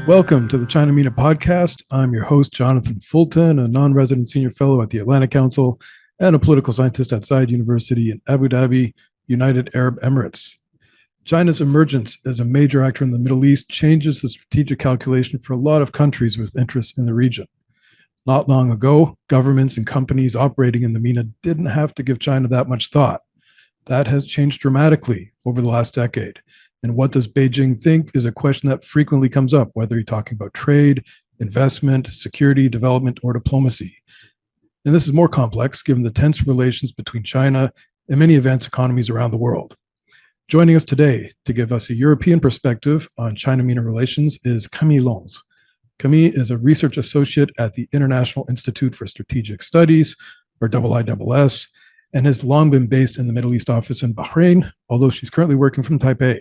Welcome to the China MENA podcast. I'm your host, Jonathan Fulton, a non-resident senior fellow at the Atlantic Council and a political scientist at Zayed University in Abu Dhabi, United Arab Emirates. China's emergence as a major actor in the Middle East changes the strategic calculation for a lot of countries with interests in the region. Not long ago, governments and companies operating in the MENA didn't have to give China that much thought. That has changed dramatically over the last decade. And what does Beijing think is a question that frequently comes up, whether you're talking about trade, investment, security, development, or diplomacy. And this is more complex given the tense relations between China and many advanced economies around the world. Joining us today to give us a European perspective on China-MENA relations is Camille Lons. Camille is a research associate at the International Institute for Strategic Studies, or IISS, and has long been based in the Middle East office in Bahrain, although she's currently working from Taipei.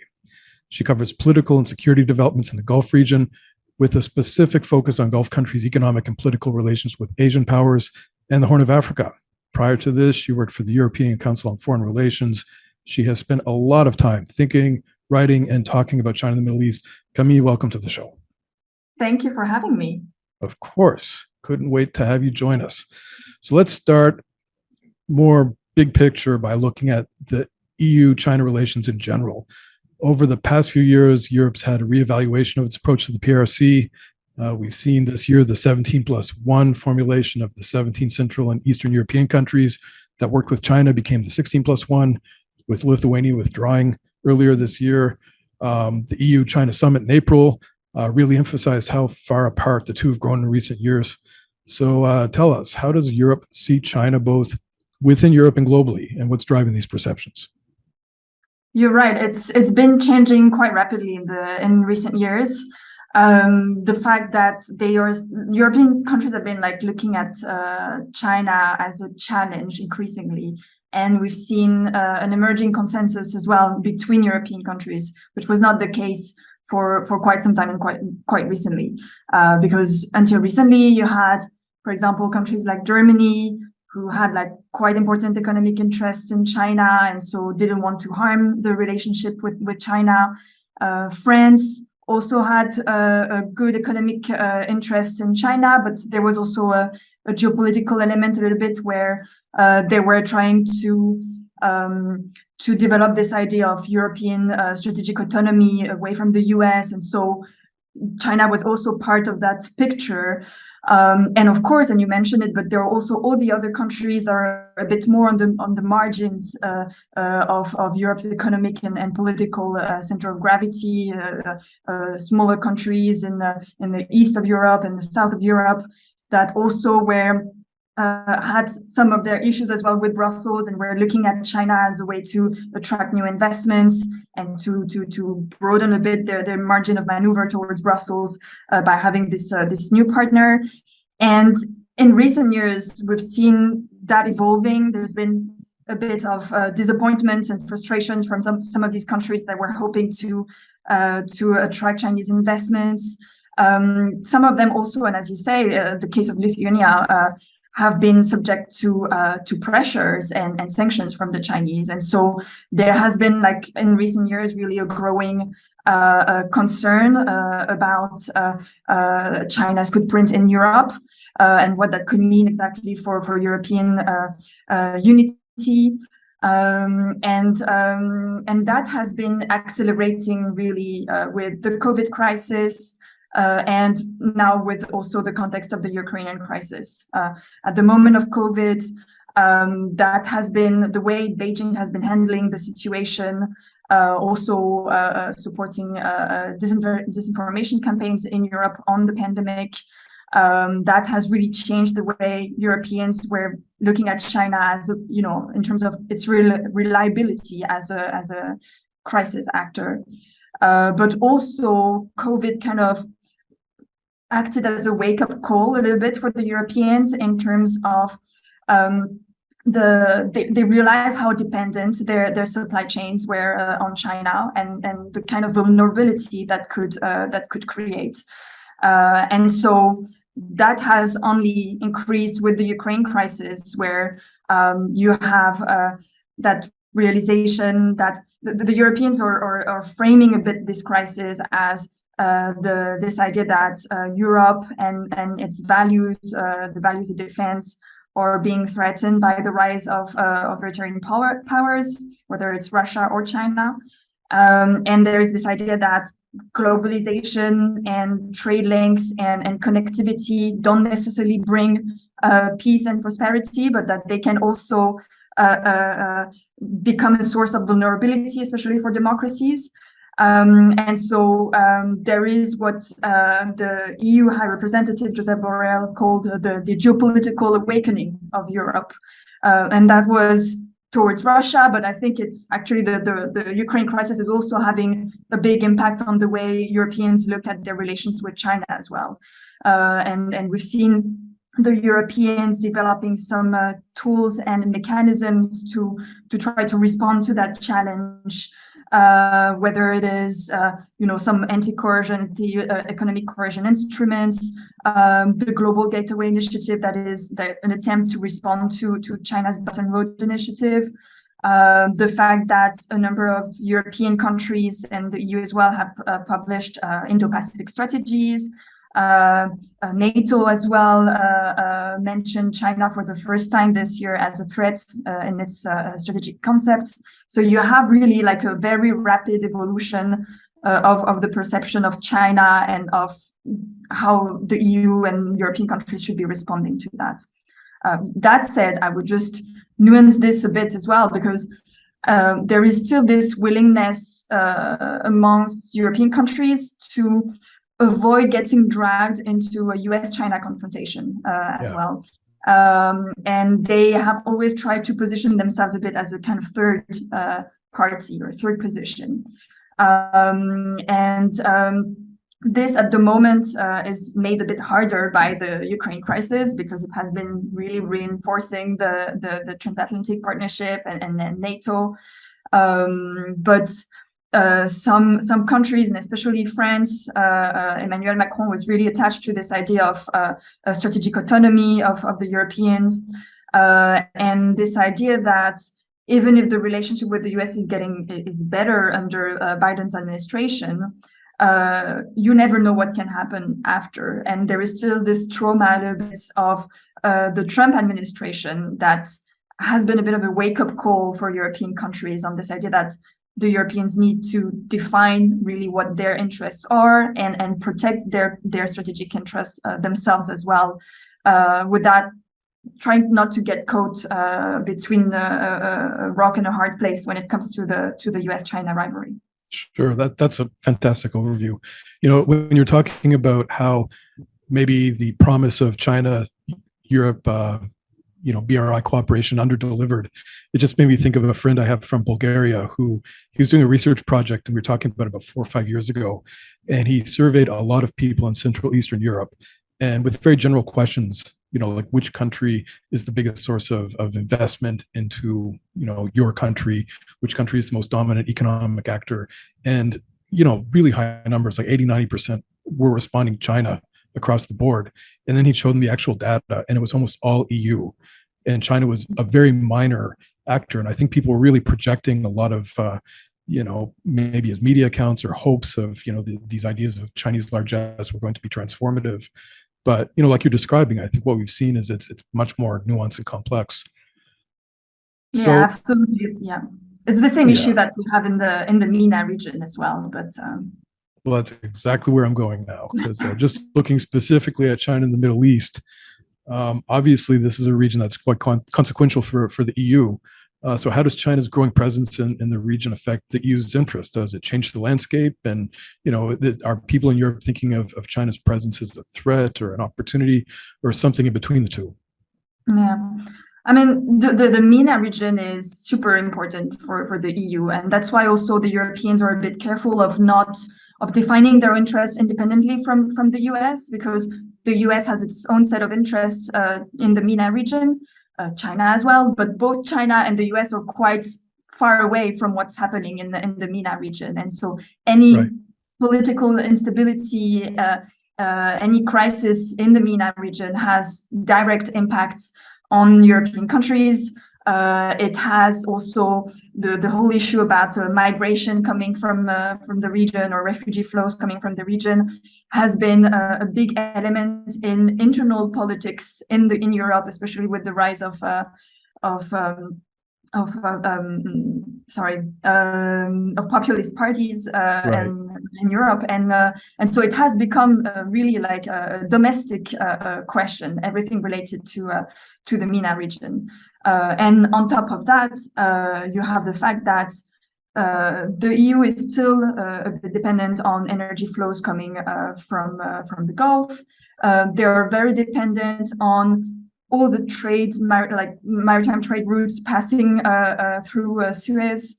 She covers political and security developments in the Gulf region with a specific focus on Gulf countries' economic and political relations with Asian powers and the Horn of Africa. Prior to this, she worked for the European Council on Foreign Relations. She has spent a lot of time thinking, writing, and talking about China and the Middle East. Camille, welcome to the show. Thank you for having me. Of course. Couldn't wait to have you join us. So let's start more big picture by looking at the EU-China relations in general. Over the past few years, Europe's had a reevaluation of its approach to the PRC. We've seen this year the 17+1 formulation of the 17 Central and Eastern European countries that worked with China became the 16+1, with Lithuania withdrawing earlier this year. The EU-China summit in April really emphasized how far apart the two have grown in recent years. So tell us, how does Europe see China both within Europe and globally, and what's driving these perceptions? You're right. It's been changing quite rapidly in recent years. The fact that European countries have been looking at China as a challenge increasingly, and we've seen an emerging consensus as well between European countries, which was not the case for quite some time and quite recently, because until recently you had, for example, countries like Germany, who had quite important economic interests in China and so didn't want to harm the relationship with China. France also had a good economic interest in China, but there was also a geopolitical element a little bit where they were trying to develop this idea of European strategic autonomy away from the US. And so China was also part of that picture. And of course, and you mentioned it, but there are also all the other countries that are a bit more on the margins of Europe's economic and political center of gravity, smaller countries in the east of Europe and the south of Europe that also had some of their issues as well with Brussels, and we're looking at China as a way to attract new investments and to broaden a bit their margin of maneuver towards Brussels by having this new partner. And in recent years, we've seen that evolving. There's been a bit of disappointment and frustrations from some of these countries that were hoping to attract Chinese investments. Some of them also, and as you say, the case of Lithuania, have been subject to pressures and sanctions from the Chinese. And so there has been, in recent years, really a growing concern about China's footprint in Europe and what that could mean exactly for European unity. And that has been accelerating really with the COVID crisis, and now with also the context of the Ukrainian crisis. At the moment of COVID, that has been the way Beijing has been handling the situation, also supporting disinformation campaigns in Europe on the pandemic. That has really changed the way Europeans were looking at China as, in terms of its reliability as a crisis actor. But also COVID kind of acted as a wake-up call a little bit for the Europeans in terms of they realized how dependent their supply chains were on China and the kind of vulnerability that could create. And so that has only increased with the Ukraine crisis, where you have that realization that the Europeans are framing a bit this crisis as this idea that Europe and its values, the values of defense, are being threatened by the rise of authoritarian powers, whether it's Russia or China. And there's this idea that globalization and trade links and connectivity don't necessarily bring peace and prosperity, but that they can also become a source of vulnerability, especially for democracies. And so there is what the EU High Representative Josep Borrell called the geopolitical awakening of Europe. And that was towards Russia, but I think it's actually the Ukraine crisis is also having a big impact on the way Europeans look at their relations with China as well. And we've seen the Europeans developing some tools and mechanisms to try to respond to that challenge. Whether it is, some anti-coercion, economic coercion instruments, the Global Gateway Initiative, that is an attempt to respond to China's Belt and Road Initiative. The fact that a number of European countries and the EU as well have published Indo-Pacific strategies. NATO as well mentioned China for the first time this year as a threat in its strategic concept. So you have really like a very rapid evolution of the perception of China and of how the EU and European countries should be responding to that. That said, I would just nuance this a bit as well, because there is still this willingness amongst European countries to avoid getting dragged into a US-China confrontation as well. And they have always tried to position themselves a bit as a kind of third party or third position. This at the moment is made a bit harder by the Ukraine crisis, because it has been really reinforcing the transatlantic partnership and NATO. But some countries, and especially France, Emmanuel Macron was really attached to this idea of strategic autonomy of the Europeans, and this idea that even if the relationship with the US is better under Biden's administration, you never know what can happen after. And there is still this trauma a little bit of the Trump administration that has been a bit of a wake-up call for European countries on this idea that the Europeans need to define really what their interests are and protect their strategic interests themselves as well, with that trying not to get caught between a rock and a hard place when it comes to the US-China rivalry. Sure, that's a fantastic overview. When you're talking about how maybe the promise of China, Europe, BRI cooperation under-delivered, it just made me think of a friend I have from Bulgaria who he was doing a research project, and we were talking about 4 or 5 years ago, and he surveyed a lot of people in Central Eastern Europe, and with very general questions, like which country is the biggest source of investment into, your country, which country is the most dominant economic actor, and, really high numbers, like 80-90% were responding China across the board. And then he showed them the actual data, and it was almost all EU. And China was a very minor actor. And I think people were really projecting a lot of, maybe as media accounts or hopes of, these ideas of Chinese largesse were going to be transformative. But, like you're describing, I think what we've seen is it's much more nuanced and complex. Yeah, absolutely. Yeah. It's the same issue that we have in the MENA region as well. But well, that's exactly where I'm going now, because just looking specifically at China and the Middle East, obviously this is a region that's quite consequential for the EU. So how does China's growing presence in the region affect the EU's interest? Does it change the landscape? And, are people in Europe thinking of China's presence as a threat or an opportunity, or something in between the two? Yeah. I mean, the MENA region is super important for the EU, and that's why also the Europeans are a bit careful of defining their interests independently from the US, because the US has its own set of interests in the MENA region, China as well, but both China and the US are quite far away from what's happening in the MENA region, and so any political instability, any crisis in the MENA region has direct impacts on European countries, It has also the whole issue about migration coming from the region, or refugee flows coming from the region, has been a big element in internal politics in Europe, especially with the rise of populist parties Right. in Europe, and so it has become really like a domestic question, everything related to the MENA region. And on top of that, you have the fact that the EU is still a bit dependent on energy flows coming from the Gulf. They are very dependent on all the trade, maritime trade routes passing through Suez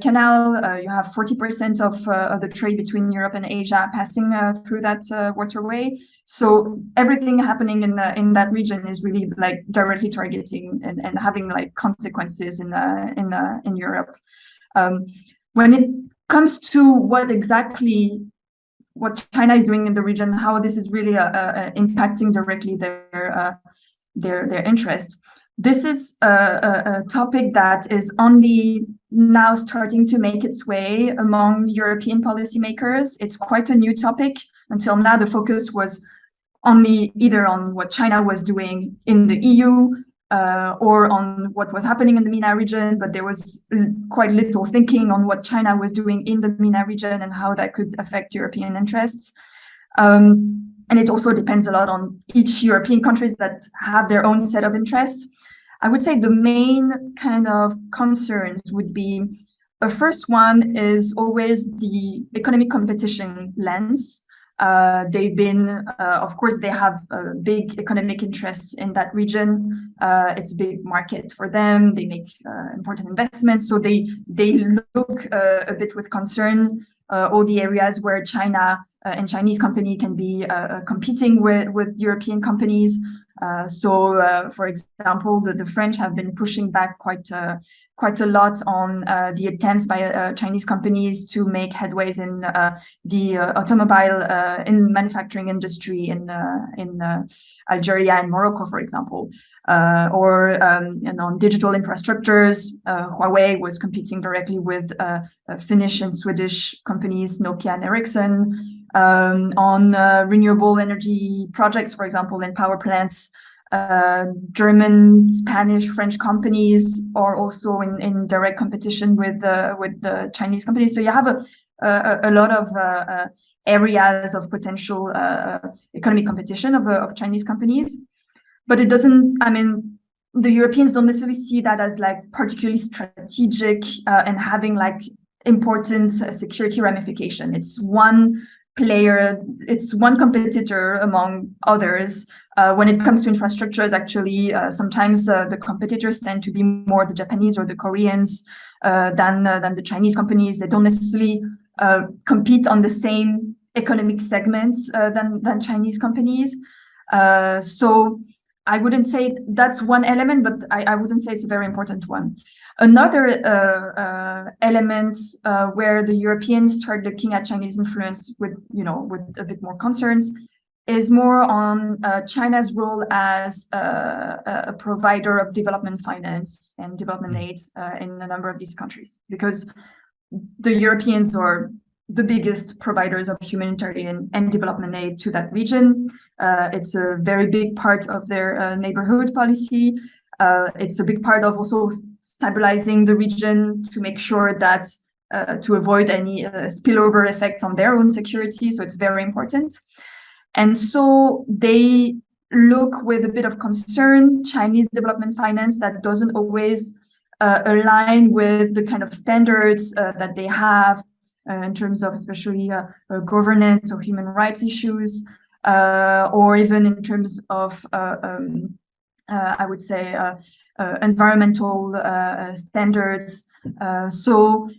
Canal. You have 40% of the trade between Europe and Asia passing through that waterway. So everything happening in that region is really like directly targeting and having like consequences in Europe. When it comes to what China is doing in the region, how this is really impacting directly their interest. This is a topic that is only now starting to make its way among European policymakers. It's quite a new topic. Until now, the focus was only either on what China was doing in the EU or on what was happening in the MENA region, but there was quite little thinking on what China was doing in the MENA region and how that could affect European interests. And it also depends a lot on each European countries that have their own set of interests. I would say the main kind of concerns would be, the first one is always the economic competition lens. They've been, of course, they have big economic interests in that region. It's a big market for them. They make important investments. So they look a bit with concern all the areas where China and Chinese company can be competing with European companies. So, for example, the French have been pushing back quite a lot on the attempts by Chinese companies to make headways in the automobile in manufacturing industry in Algeria and Morocco, for example, and on digital infrastructures. Huawei was competing directly with Finnish and Swedish companies, Nokia and Ericsson. On renewable energy projects, for example, in power plants, German, Spanish, French companies are also in direct competition with the Chinese companies. So you have a lot of areas of potential economic competition of Chinese companies, but it doesn't. I mean, the Europeans don't necessarily see that as like particularly strategic and having like important security ramification. It's one player, it's one competitor among others. When it comes to infrastructures, actually, sometimes the competitors tend to be more the Japanese or the Koreans than the Chinese companies. They don't necessarily compete on the same economic segments than Chinese companies. So I wouldn't say that's one element, but I wouldn't say it's a very important one. Another element where the Europeans start looking at Chinese influence with a bit more concerns is more on China's role as a provider of development finance and development aid in a number of these countries, because the Europeans are the biggest providers of humanitarian and development aid to that region. It's a very big part of their neighborhood policy. It's a big part of also stabilizing the region to make sure that to avoid any spillover effects on their own security. So it's very important. And so they look with a bit of concern Chinese development finance that doesn't always align with the kind of standards that they have in terms of especially governance or human rights issues, or even in terms of, I would say, environmental standards. So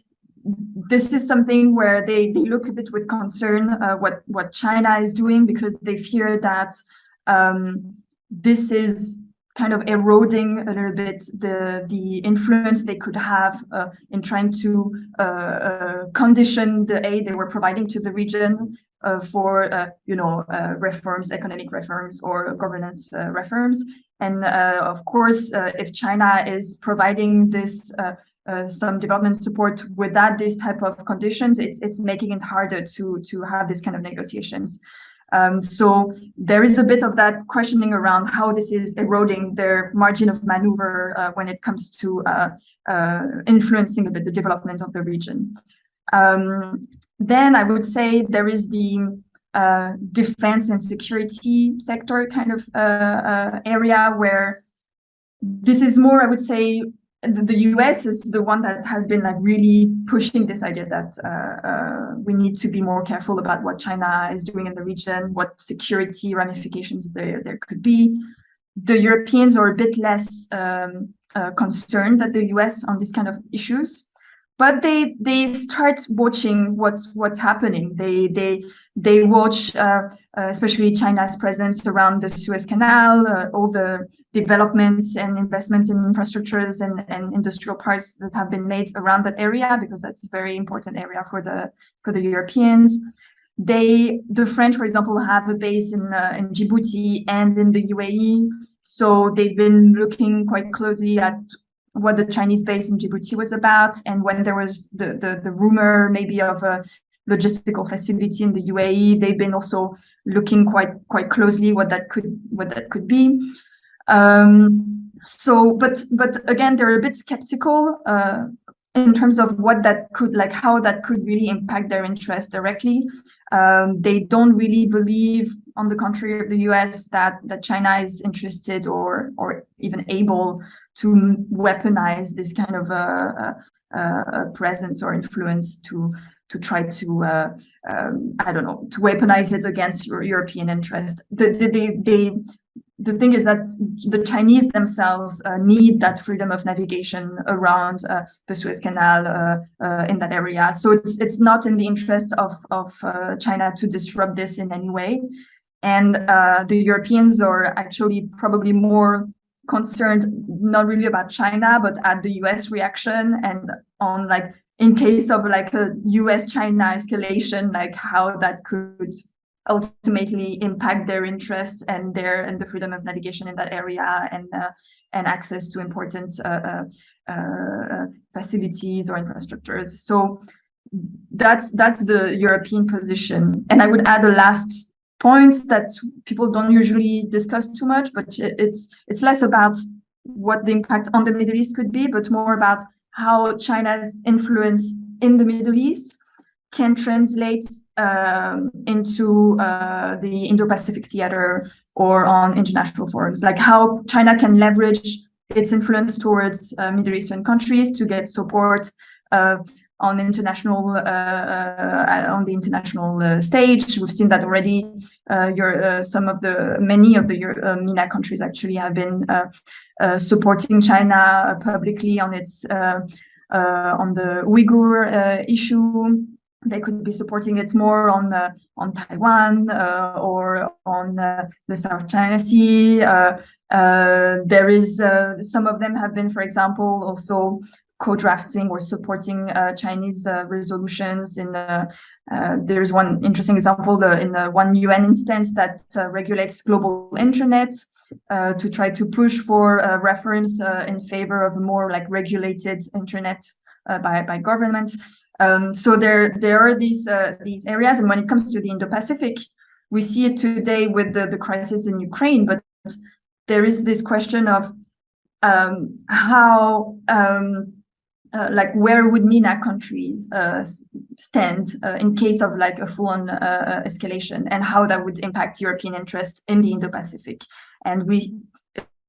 this is something where they look a bit with concern what China is doing, because they fear that this is kind of eroding a little bit the influence they could have in trying to condition the aid they were providing to the region for reforms, economic reforms or governance reforms. And of course, if China is providing this some development support without this type of conditions, it's making it harder to have this kind of negotiations. So there is a bit of that questioning around how this is eroding their margin of maneuver when it comes to influencing a bit the development of the region. Then I would say there is the defense and security sector kind of area where this is more, I would say, the US is the one that has been like really pushing this idea that we need to be more careful about what China is doing in the region, what security ramifications there could be. The Europeans are a bit less concerned than the US on these kind of issues, but they start watching what's happening. They watch, especially China's presence around the Suez Canal, all the developments and investments in infrastructures and industrial parks that have been made around that area, because that's a very important area for the Europeans. The French, for example, have a base in Djibouti and in the UAE, so they've been looking quite closely at what the Chinese base in Djibouti was about, and when there was the rumor maybe of a logistical facility in the UAE, they've been also looking quite closely what that could be. So, but again, they're a bit skeptical in terms of what that could, like how that could really impact their interest directly. They don't really believe, on the contrary of the US, that China is interested or even able to weaponize this kind of presence or influence to try to I don't know, to weaponize it against European interest. The thing is that the Chinese themselves need that freedom of navigation around the Suez Canal in that area. So it's not in the interest of China to disrupt this in any way. And the Europeans are actually probably more concerned, not really about China, but at the US reaction, and on, like, in case of like a US-China escalation, like how that could ultimately impact their interest and the freedom of navigation in that area, and access to important facilities or infrastructures. So that's the European position. And I would add a last point that people don't usually discuss too much, but it's less about what the impact on the Middle East could be, but more about how China's influence in the Middle East can translate into the Indo-Pacific theater or on international forums, like how China can leverage its influence towards Middle Eastern countries to get support on international on the international stage. We've seen that already. Many of the MENA countries actually have been supporting China publicly on its on the Uyghur issue. They could be supporting it more on Taiwan or on the South China Sea. There is some of them have been, for example, also co-drafting or supporting Chinese resolutions. There's one interesting example in one UN instance that regulates global internet to try to push for reforms in favor of a more like regulated internet by governments. So there are these areas, and when it comes to the Indo-Pacific, we see it today with the crisis in Ukraine. But there is this question of how like where would MENA countries stand in case of like a full-on escalation, and how that would impact European interest in the Indo-Pacific. And we,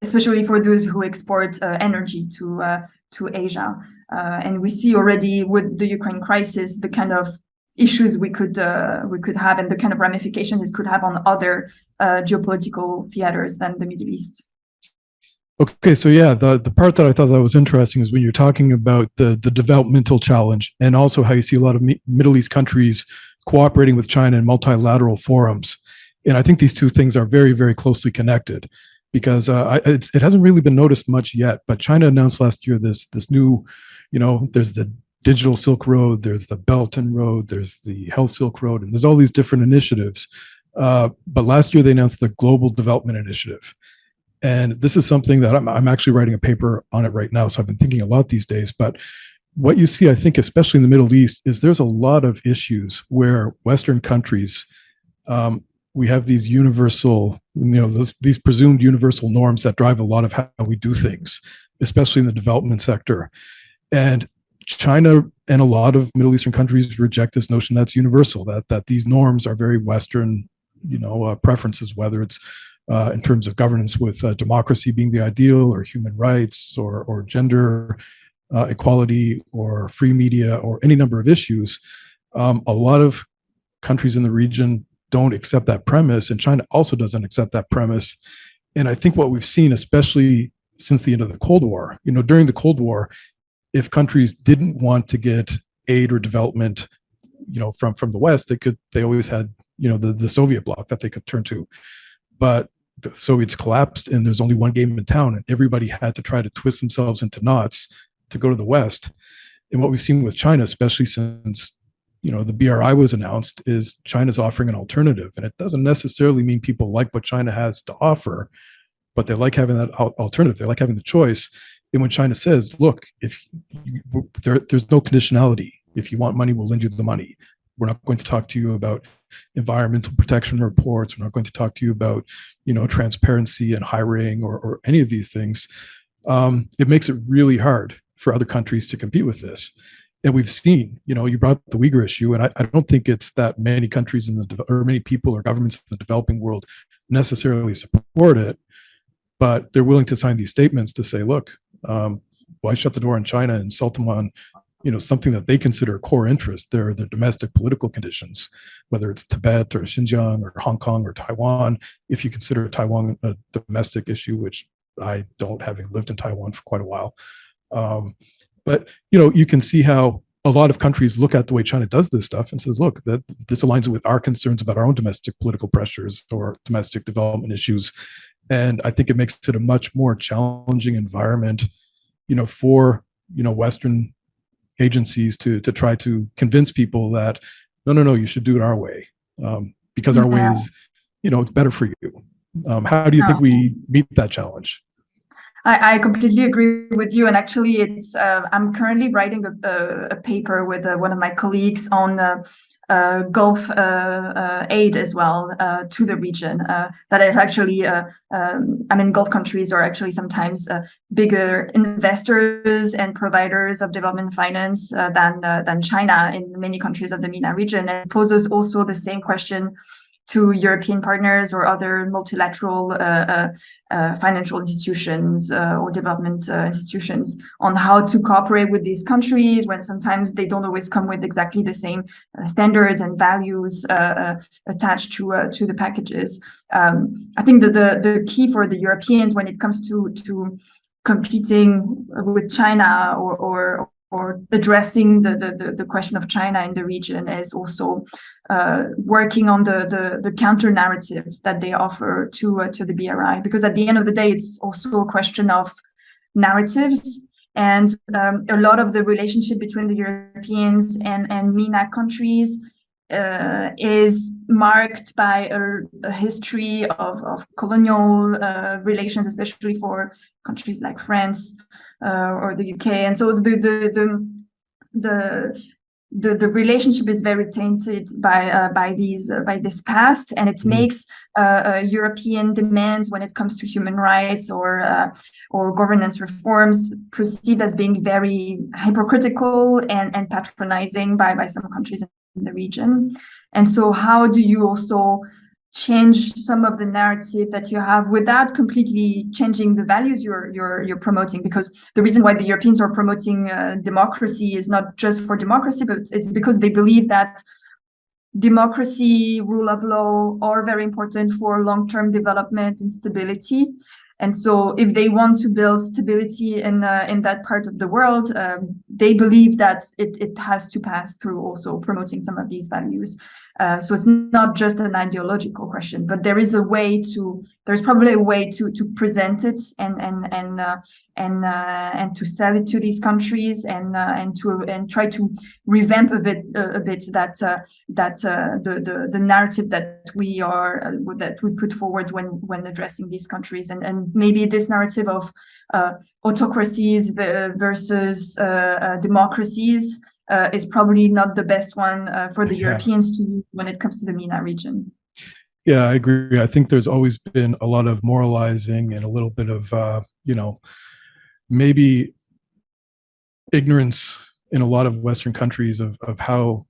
especially for those who export energy to Asia, and we see already with the Ukraine crisis the kind of issues we could have, and the kind of ramifications it could have on other geopolitical theaters than the Middle East. Okay, so yeah, the part that I thought that was interesting is when you're talking about the developmental challenge, and also how you see a lot of Middle East countries cooperating with China in multilateral forums. And I think these two things are very, very closely connected, because it hasn't really been noticed much yet, but China announced last year this new, there's the Digital Silk Road, there's the Belt and Road, there's the Health Silk Road, and there's all these different initiatives. But last year they announced the Global Development Initiative. And this is something that I'm actually writing a paper on it right now. So I've been thinking a lot these days. But what you see, I think, especially in the Middle East, is there's a lot of issues where Western countries, we have these universal, these presumed universal norms that drive a lot of how we do things, especially in the development sector. And China and a lot of Middle Eastern countries reject this notion that's universal, that these norms are very Western, preferences, whether it's in terms of governance with democracy being the ideal, or human rights, or gender equality, or free media, or any number of issues. A lot of countries in the region don't accept that premise, and China also doesn't accept that premise. And I think what we've seen, especially since the end of the Cold War, during the Cold War, if countries didn't want to get aid or development, from the West, they always had, the Soviet bloc that they could turn to. But the Soviets collapsed, and there's only one game in town, and everybody had to try to twist themselves into knots to go to the West. And what we've seen with China, especially since the BRI was announced, is China's offering an alternative. And it doesn't necessarily mean people like what China has to offer, but they like having that alternative. They like having the choice. And when China says, look, if there's no conditionality, if you want money, we'll lend you the money. We're not going to talk to you about environmental protection reports. We're not going to talk to you about, transparency and hiring, or any of these things. It makes it really hard for other countries to compete with this. And we've seen, you brought up the Uyghur issue, and I don't think it's that many countries or many people or governments in the developing world necessarily support it, but they're willing to sign these statements to say, look, why shut the door on China and insult them on, something that they consider a core interest, their domestic political conditions, whether it's Tibet or Xinjiang or Hong Kong or Taiwan. If you consider Taiwan a domestic issue, which I don't, having lived in Taiwan for quite a while. But, you can see how a lot of countries look at the way China does this stuff and says, look, that this aligns with our concerns about our own domestic political pressures or domestic development issues. And I think it makes it a much more challenging environment, for, Western agencies to try to convince people that, no, you should do it our way, because our way is, it's better for you. How do you think we meet that challenge? I completely agree with you. And actually, I'm currently writing a paper with one of my colleagues on Gulf aid as well to the region. That is actually, Gulf countries are actually sometimes bigger investors and providers of development finance than China in many countries of the MENA region, and poses also the same question to European partners or other multilateral financial institutions or development institutions on how to cooperate with these countries when sometimes they don't always come with exactly the same standards and values attached to the packages. I think that the key for the Europeans when it comes to competing with China or addressing the question of China in the region is also working on the counter narrative that they offer to the BRI, because at the end of the day, it's also a question of narratives, and a lot of the relationship between the Europeans and MENA countries is marked by a history of colonial relations, especially for countries like France or the UK, and so the relationship is very tainted by this past, and it makes European demands when it comes to human rights or governance reforms perceived as being very hypocritical and patronizing by some countries in the region. And so how do you also change some of the narrative that you have without completely changing the values you're promoting? Because the reason why the Europeans are promoting democracy is not just for democracy, but it's because they believe that democracy, rule of law are very important for long-term development and stability. And so if they want to build stability in that part of the world, they believe that it has to pass through also promoting some of these values. So it's not just an ideological question, but there's probably a way to present it and to sell it to these countries and try to revamp a bit the narrative that we put forward when addressing these countries, and maybe this narrative of autocracies versus democracies is probably not the best one for the Europeans to use when it comes to the MENA region. Yeah, I agree. I think there's always been a lot of moralizing and a little bit of, maybe ignorance in a lot of Western countries of how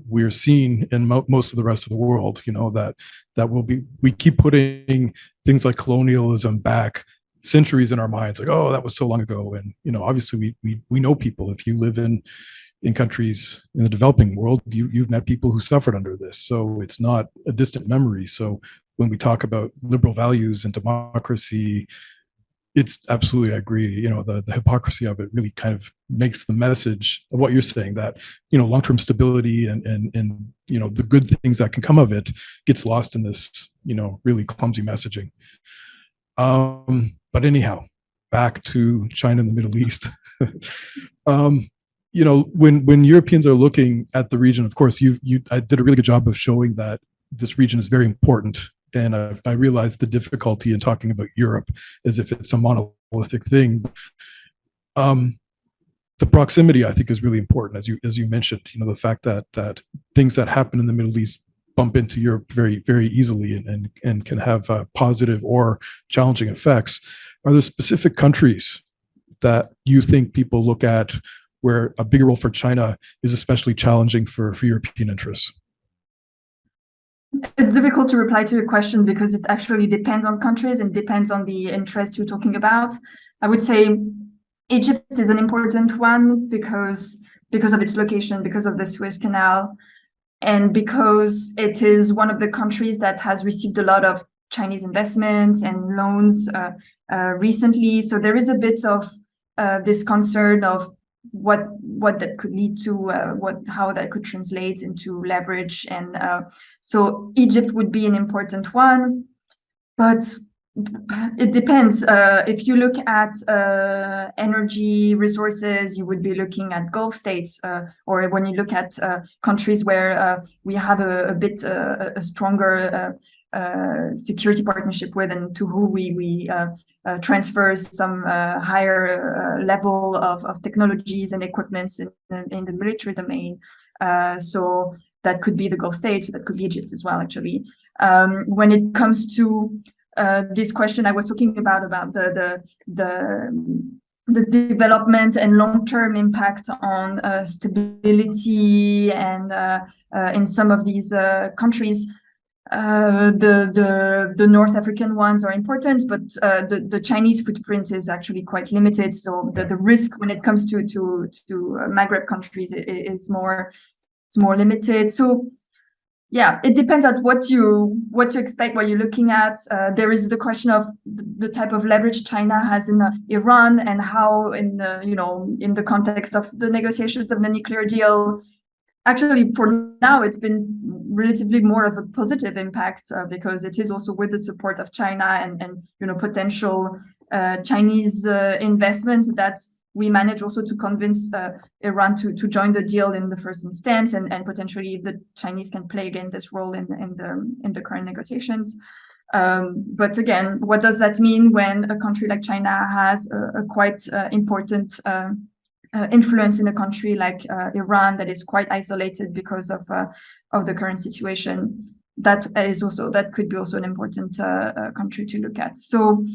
we're seen in most of the rest of the world. We keep putting things like colonialism back centuries in our minds, like, oh, that was so long ago. And obviously we know people. If you live in countries in the developing world, you've met people who suffered under this, so it's not a distant memory. So when we talk about liberal values and democracy, it's absolutely, I agree, the hypocrisy of it really kind of makes the message of what you're saying, that long-term stability and the good things that can come of it gets lost in this really clumsy messaging. But anyhow, back to China and the Middle East. When Europeans are looking at the region, of course, I did a really good job of showing that this region is very important. And I realized the difficulty in talking about Europe as if it's a monolithic thing. The proximity, I think, is really important, as you mentioned. The fact that things that happen in the Middle East bump into Europe very, very easily and can have positive or challenging effects. Are there specific countries that you think people look at where a bigger role for China is especially challenging for European interests? It's difficult to reply to your question because it actually depends on countries and depends on the interest you're talking about. I would say Egypt is an important one because of its location, because of the Suez Canal, and because it is one of the countries that has received a lot of Chinese investments and loans recently. So there is a bit of this concern of what that could lead to, how that could translate into leverage, and so Egypt would be an important one, but it depends. If you look at energy resources, you would be looking at Gulf states, or when you look at countries where we have a stronger security partnership with, and to who we transfer some higher level of technologies and equipments in the military domain. So that could be the Gulf states, that could be Egypt as well, actually. When it comes to this question I was talking about the development and long-term impact on stability and in some of these countries, the North African ones are important, but the Chinese footprint is actually quite limited. So the risk when it comes to Maghreb countries is more limited. So yeah, it depends on what you expect, what you're looking at. There is the question of the type of leverage China has in Iran, and how in the context of the negotiations of the nuclear deal. Actually, for now, it's been relatively more of a positive impact because it is also with the support of China and potential Chinese investments that we manage also to convince Iran to join the deal in the first instance, and potentially the Chinese can play again this role in the current negotiations. But again, what does that mean when a country like China has a quite important influence in a country like Iran that is quite isolated because of the current situation? That could be also an important country to look at. So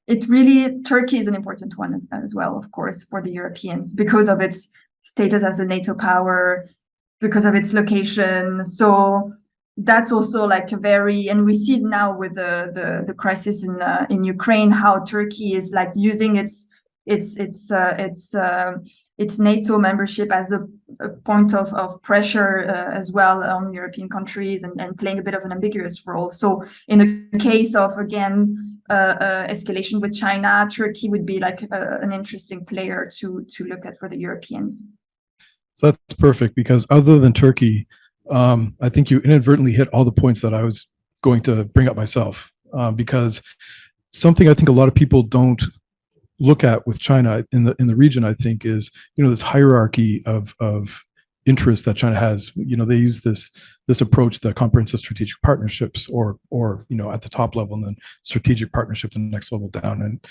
Turkey is an important one as well, of course, for the Europeans because of its status as a NATO power, because of its location. So that's also and we see now with the crisis in Ukraine, how Turkey is using its NATO membership as a point of pressure as well on European countries, and playing a bit of an ambiguous role. So in the case of, again, escalation with China, Turkey would be an interesting player to look at for the Europeans. So that's perfect, because other than Turkey, I think you inadvertently hit all the points that I was going to bring up myself, because something I think a lot of people don't look at with China in the region, I think, is this hierarchy of interest that China has. They use this approach, the comprehensive strategic partnerships, or at the top level, and then strategic partnerships the next level down. And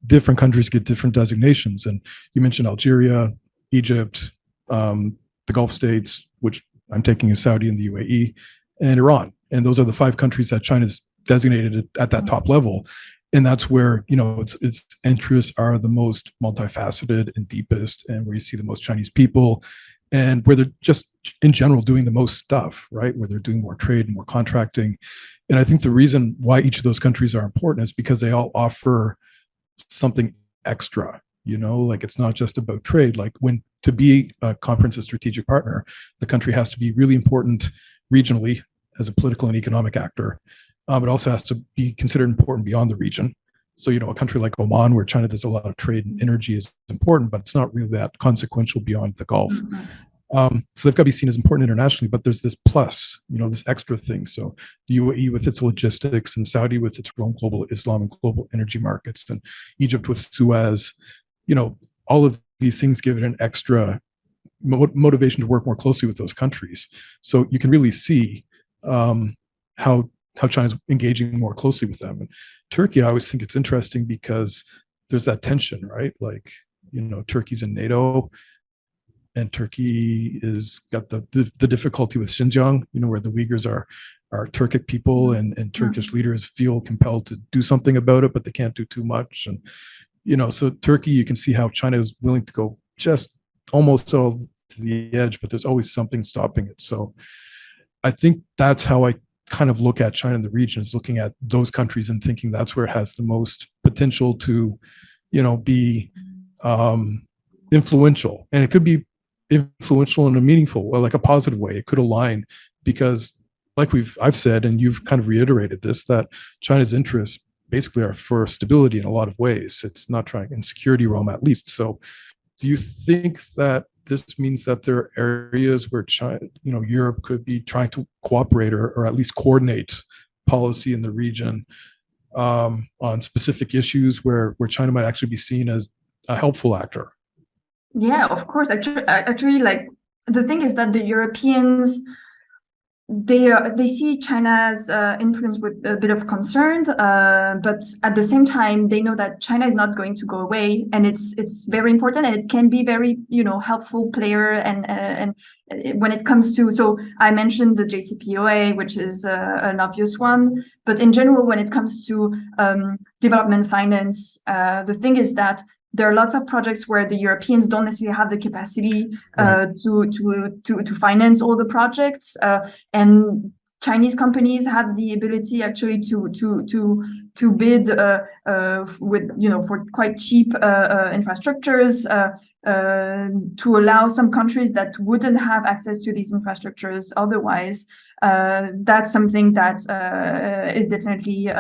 different countries get different designations. And you mentioned Algeria, Egypt, the Gulf states, which I'm taking as Saudi and the UAE, and Iran. And those are the 5 countries that China's designated at that top level. And that's where its interests are the most multifaceted and deepest, and where you see the most Chinese people, and where they're just in general doing the most stuff, right? Where they're doing more trade and more contracting. And I think the reason why each of those countries are important is because they all offer something extra. Like, it's not just about trade. Like, when to be a comprehensive strategic partner, the country has to be really important regionally as a political and economic actor. It also has to be considered important beyond the region. So, a country like Oman, where China does a lot of trade and energy, is important, but it's not really that consequential beyond the Gulf. So they've got to be seen as important internationally, but there's this plus, this extra thing. So the UAE with its logistics, and Saudi with its own global Islam and global energy markets, and Egypt with Suez, all of these things give it an extra motivation to work more closely with those countries. So you can really see how China's engaging more closely with them. And Turkey, I always think it's interesting because there's that tension, right? Like, Turkey's in NATO, and Turkey is got the difficulty with Xinjiang, where the Uyghurs are Turkic people, and Turkish leaders feel compelled to do something about it, but they can't do too much. And, so Turkey, you can see how China is willing to go just almost all to the edge, but there's always something stopping it. So I think that's how I kind of look at China in the region, is looking at those countries and thinking that's where it has the most potential to, be influential. And it could be influential in a meaningful, or like a positive way. It could align, because like I've said, and you've kind of reiterated this, that China's interests basically are for stability in a lot of ways. It's not trying in security realm, at least. So do you think that this means that there are areas where China, Europe could be trying to cooperate, or at least coordinate policy in the region on specific issues where China might actually be seen as a helpful actor? Yeah, of course. Actually, like, the thing is that the Europeans, they see China's influence with a bit of concern, but at the same time, they know that China is not going to go away, and it's very important, and it can be very helpful player, and when it comes to, so I mentioned the JCPOA, which is an obvious one, but in general, when it comes to development finance, the thing is that there are lots of projects where the Europeans don't necessarily have the capacity to finance all the projects, and Chinese companies have the ability actually to bid with for quite cheap infrastructures to allow some countries that wouldn't have access to these infrastructures otherwise. That's something that is definitely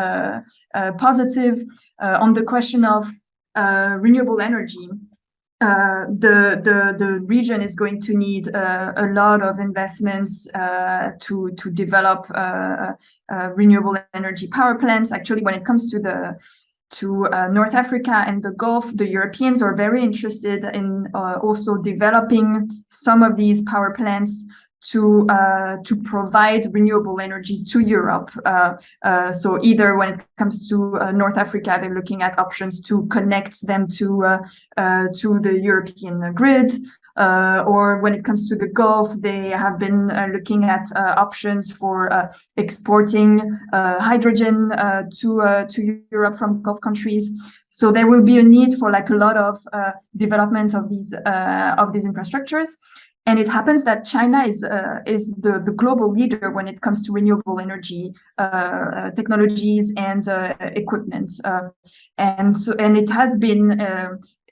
positive. On the question of renewable energy, the region is going to need a lot of investments to develop renewable energy power plants. Actually, when it comes to North Africa and the Gulf, the Europeans are very interested in also developing some of these power plants to provide renewable energy to Europe. So either when it comes to North Africa, they're looking at options to connect them to the European grid. Or when it comes to the Gulf, they have been looking at options for exporting hydrogen to Europe from Gulf countries. So there will be a need for like a lot of development of these infrastructures. And it happens that China is the global leader when it comes to renewable energy technologies and equipment, and it has been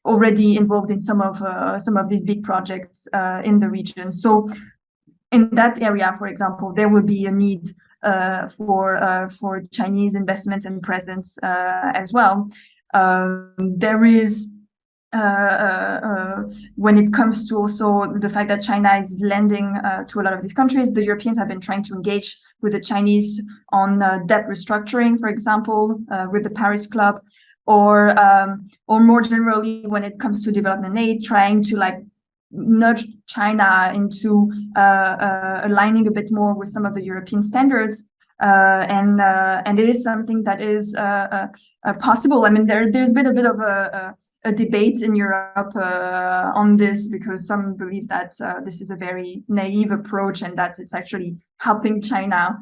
already involved in some of these big projects in the region. So in that area, for example, there will be a need for Chinese investments and presence as well. There is when it comes to also the fact that China is lending to a lot of these countries. The Europeans have been trying to engage with the Chinese on debt restructuring, for example, with the Paris Club, or more generally when it comes to development aid, trying to like nudge China into aligning a bit more with some of the European standards. And it is something that is possible. I mean, there's been a bit of a debate in Europe on this, because some believe that this is a very naive approach and that it's actually helping China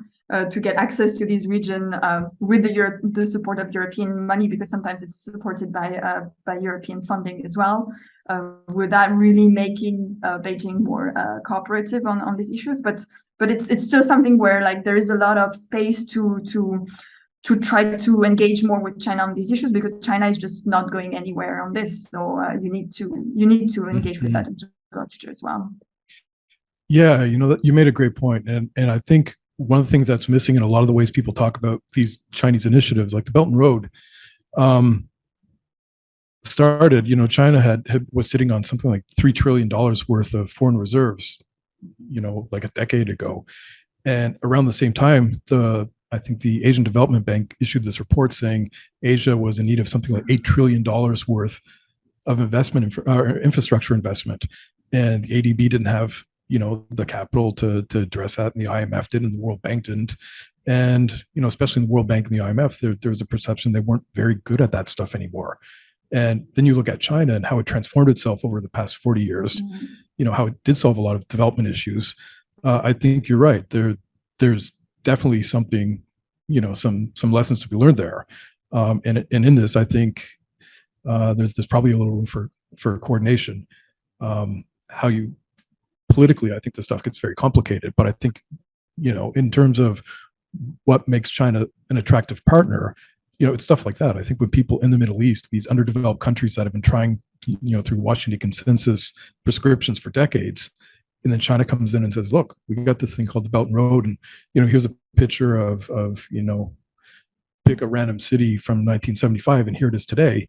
to get access to this region with the support of European money, because sometimes it's supported by European funding as well, without really making Beijing more cooperative on these issues. But it's still something where like there is a lot of space to try to engage more with China on these issues, because China is just not going anywhere on this. So you need to engage with that interlocutor as well. Yeah, you made a great point, and I think one of the things that's missing in a lot of the ways people talk about these Chinese initiatives, like the Belt and Road, started. China was sitting on something like $3 trillion worth of foreign reserves, like a decade ago, and around the same time, I think the Asian Development Bank issued this report saying Asia was in need of something like $8 trillion worth of investment, infrastructure investment, and the ADB didn't have the capital to address that, and the IMF didn't, and the World Bank didn't. And especially in the World Bank and the IMF, there was a perception they weren't very good at that stuff anymore. And then you look at China and how it transformed itself over the past 40 years, how it did solve a lot of development issues. I think you're right. There's definitely something, some lessons to be learned there. And in this, I think there's probably a little room for coordination. How you politically, I think the stuff gets very complicated, but I think, in terms of what makes China an attractive partner, it's stuff like that. I think when people in the Middle East, these underdeveloped countries that have been trying, through Washington consensus prescriptions for decades, and then China comes in and says, look, we got this thing called the Belt and Road, and, here's a picture of pick a random city from 1975, and here it is today.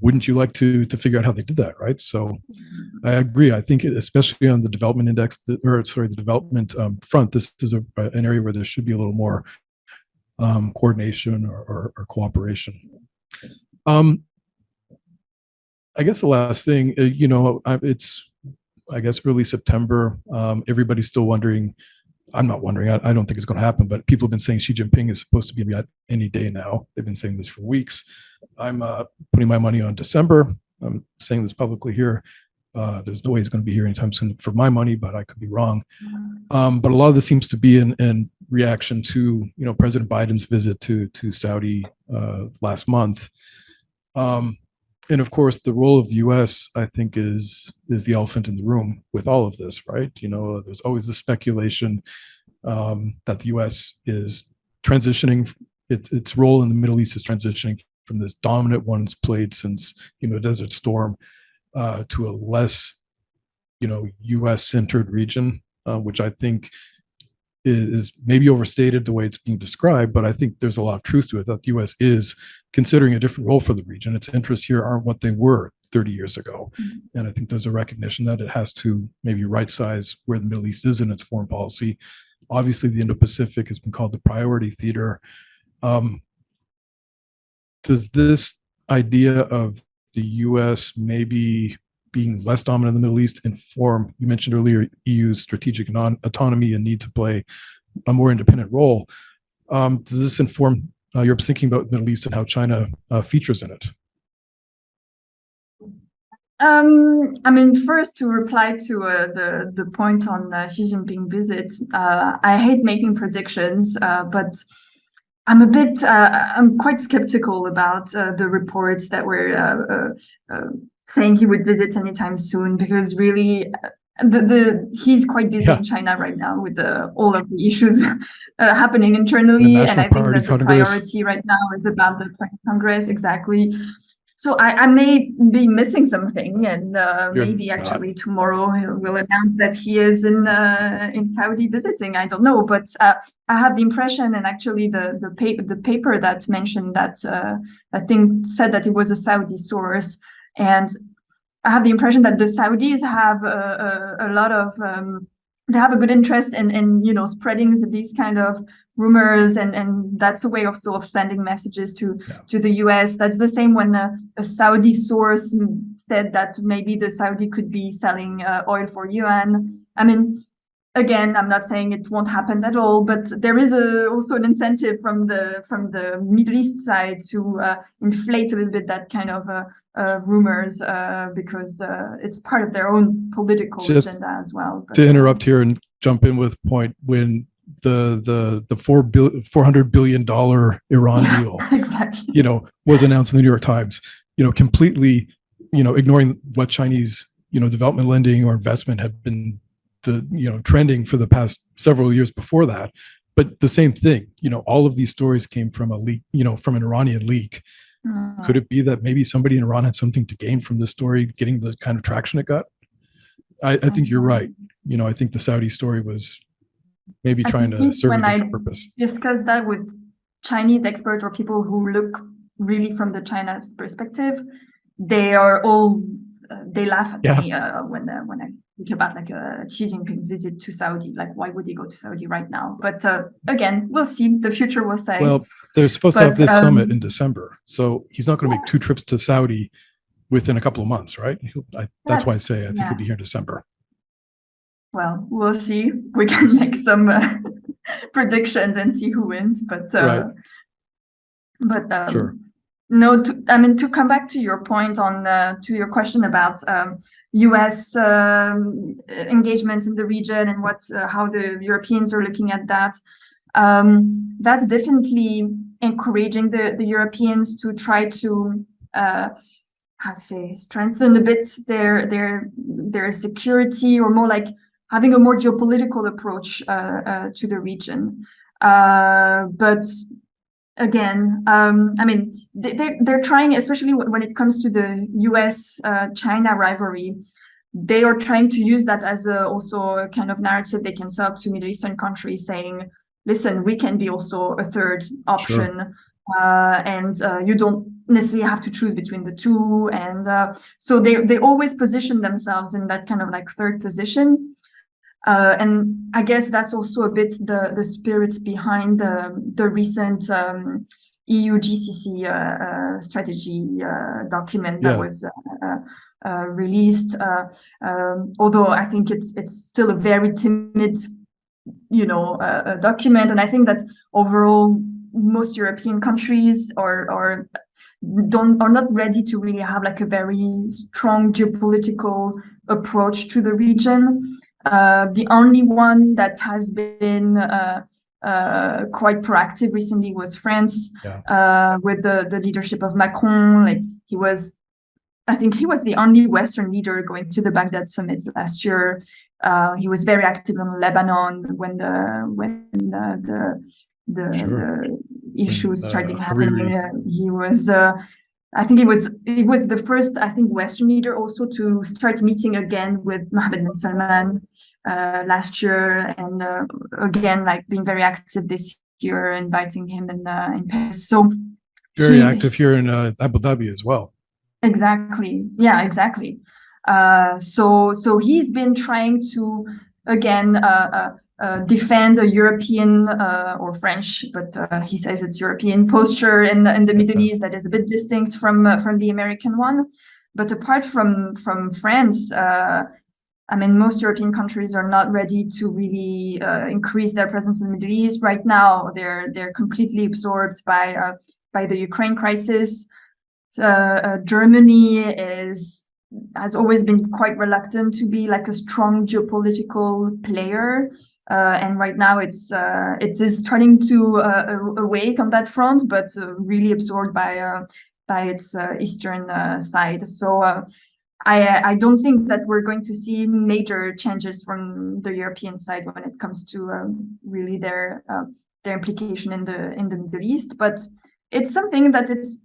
Wouldn't you like to figure out how they did that, right? So I agree. I think especially on the development index, the development front, this is an area where there should be a little more coordination or cooperation. I guess the last thing, it's, I guess, early September. Everybody's still wondering. I'm not wondering. I don't think it's going to happen, but people have been saying Xi Jinping is supposed to be at any day now. They've been saying this for weeks. I'm putting my money on December. I'm saying this publicly here. There's no way he's going to be here anytime soon for my money, but I could be wrong. But a lot of this seems to be in reaction to President Biden's visit to Saudi last month. And of course, the role of the U.S., I think, is the elephant in the room with all of this, right? There's always the speculation that the U.S. is transitioning, its role in the Middle East is transitioning from this dominant one it's played since Desert Storm to a less U.S.-centered region, which I think is maybe overstated the way it's being described, but I think there's a lot of truth to it, that the U.S. is considering a different role for the region. Its interests here aren't what they were 30 years ago. And I think there's a recognition that it has to maybe right-size where the Middle East is in its foreign policy. Obviously, the Indo-Pacific has been called the priority theater. Does this idea of the U.S. maybe being less dominant in the Middle East inform, you mentioned earlier, EU's strategic autonomy and need to play a more independent role? Does this inform Europe's thinking about the Middle East and how China features in it? I mean, first, to reply to the point on Xi Jinping visit, I hate making predictions, but I'm quite skeptical about the reports that were saying he would visit anytime soon, because really he's quite busy in China right now with all of the issues happening internally, and I think that the priority right now is about the Congress. Exactly. So I may be missing something, and maybe actually tomorrow we'll announce that he is in Saudi visiting. I don't know, but I have the impression, and actually the paper that mentioned that I think said that it was a Saudi source, and I have the impression that the Saudis have a lot of they have a good interest in spreading these kind of rumors, and that's a way of sort of sending messages to the US. That's the same when a Saudi source said that maybe the Saudi could be selling oil for yuan. I mean, again, I'm not saying it won't happen at all, but there is also an incentive from the Middle East side to inflate a little bit that kind of rumors because it's part of their own political agenda as well. But, to interrupt here and jump in with a point, when the $400 billion Iran deal, exactly, was announced in the New York Times, completely, ignoring what Chinese, development lending or investment have been trending for the past several years before that. But the same thing, all of these stories came from a leak, from an Iranian leak. Could it be that maybe somebody in Iran had something to gain from this story getting the kind of traction it got? I think you're right. I think the Saudi story was maybe trying to serve a different purpose. Discuss that with Chinese experts or people who look really from the China's perspective. They are all they laugh at me when I speak about like a Xi Jinping visit to Saudi. Like, why would he go to Saudi right now? But again, we'll see. The future will say. Well, they're supposed to have this summit in December, so he's not going to make 2 trips to Saudi within a couple of months, right? That's why I say I think he'll be here in December. Well, we'll see. We can make some predictions and see who wins. But sure. No, to come back to your point on to your question about U.S. engagement in the region and how the Europeans are looking at that, that's definitely encouraging the Europeans to try to strengthen a bit their security, or more like having a more geopolitical approach to the region. But again, they're trying, especially when it comes to the US-China rivalry, they are trying to use that as also a kind of narrative they can sell to Middle Eastern countries, saying, listen, we can be also a third option. Sure. And you don't necessarily have to choose between the two. And so they always position themselves in that kind of like third position. And I guess that's also a bit the spirit behind the recent EU GCC strategy document that was released. Although I think it's still a very timid, document, and I think that overall most European countries are not ready to really have like a very strong geopolitical approach to the region. The only one that has been quite proactive recently was France, with the leadership of Macron. Like I think he was the only Western leader going to the Baghdad summit last year. He was very active in Lebanon when the issues started happening. He was. I think it was the first, Western leader also to start meeting again with Mohammed bin Salman last year, and again, like being very active this year, inviting him in Paris. So very active here in Abu Dhabi as well. Exactly. Yeah, exactly. So he's been trying to again defend a European or French, but he says it's European posture in the Middle East that is a bit distinct from the American one. But apart from France, most European countries are not ready to really increase their presence in the Middle East right now. They're completely absorbed by the Ukraine crisis. Germany has always been quite reluctant to be like a strong geopolitical player. And right now it is starting to awake on that front, but really absorbed by its eastern side. So I don't think that we're going to see major changes from the European side when it comes to really their implication in the Middle East. But it's something that it's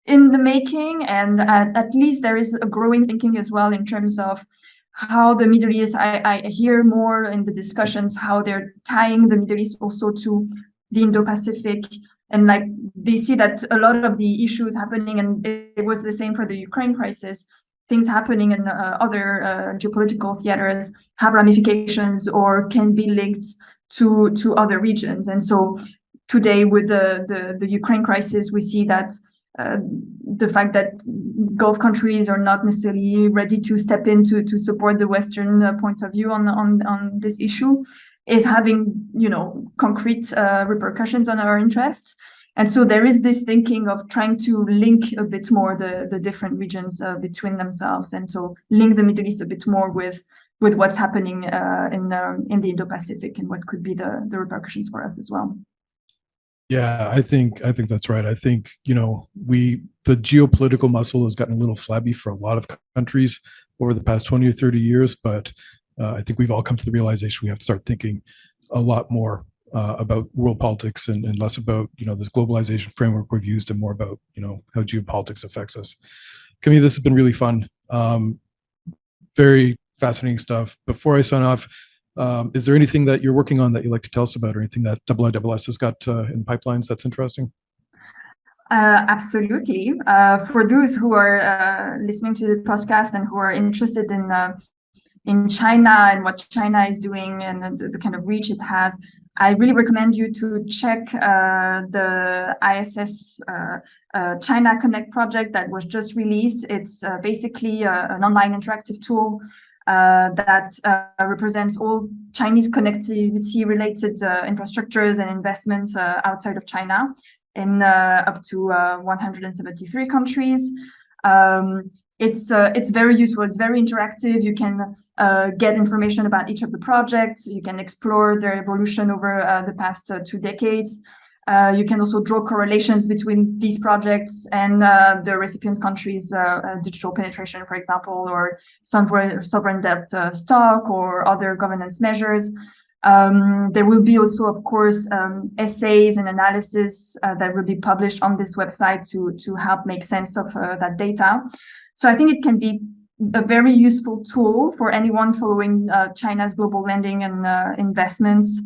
in the making, and at least there is a growing thinking as well in terms of how the Middle East, I hear more in the discussions how they're tying the Middle East also to the Indo-Pacific, and like they see that a lot of the issues happening, and it was the same for the Ukraine crisis, things happening in other geopolitical theaters have ramifications or can be linked to other regions. And so today with the Ukraine crisis, we see that the fact that Gulf countries are not necessarily ready to step in to support the Western point of view on this issue is having, concrete repercussions on our interests. And so there is this thinking of trying to link a bit more the different regions between themselves, and so link the Middle East a bit more with what's happening in the Indo-Pacific and what could be the repercussions for us as well. Yeah, I think that's right. I think, the geopolitical muscle has gotten a little flabby for a lot of countries over the past 20 or 30 years, but I think we've all come to the realization we have to start thinking a lot more about world politics and less about, this globalization framework we've used and more about, how geopolitics affects us. Camille, this has been really fun. Very fascinating stuff. Before I sign off, is there anything that you're working on that you'd like to tell us about, or anything that IISS has got in pipelines that's interesting? Absolutely. For those who are listening to the podcast and who are interested in China and what China is doing and the kind of reach it has, I really recommend you to check the IISS China Connect project that was just released. It's basically an online interactive tool that represents all Chinese connectivity related infrastructures and investments outside of China in up to 173 countries. It's very useful. It's very interactive. You can get information about each of the projects. You can explore their evolution over the past 2 decades. You can also draw correlations between these projects and the recipient countries' digital penetration, for example, or sovereign debt stock or other governance measures. There will be also, of course, essays and analysis that will be published on this website to help make sense of that data. So I think it can be a very useful tool for anyone following China's global lending and investments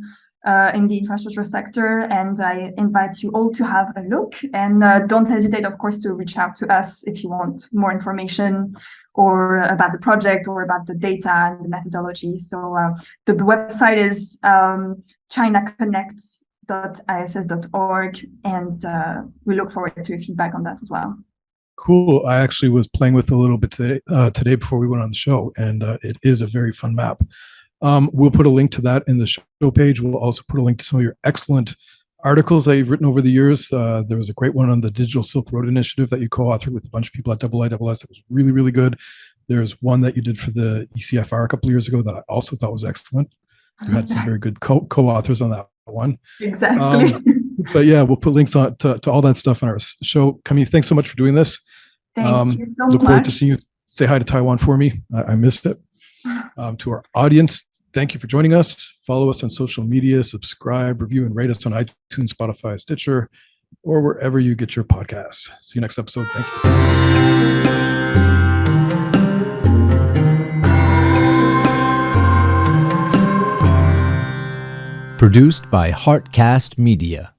in the infrastructure sector. And I invite you all to have a look, and don't hesitate, of course, to reach out to us if you want more information or about the project or about the data and the methodology. So the website is chinaconnect.iss.org, and we look forward to your feedback on that as well. Cool. I actually was playing with a little bit today before we went on the show, and it is a very fun map. We'll put a link to that in the show page. We'll also put a link to some of your excellent articles that you've written over the years. There was a great one on the Digital Silk Road Initiative that you co-authored with a bunch of people at IISS that was really, really good. There's one that you did for the ECFR a couple of years ago that I also thought was excellent. You had some very good co-authors on that one. Exactly. But yeah, we'll put links on to all that stuff on our show. Camille, thanks so much for doing this. Thank you so much. Look forward to seeing you. Say hi to Taiwan for me. I missed it. To our audience, thank you for joining us. Follow us on social media, subscribe, review, and rate us on iTunes, Spotify, Stitcher, or wherever you get your podcasts. See you next episode. Thank you. Produced by Heartcast Media.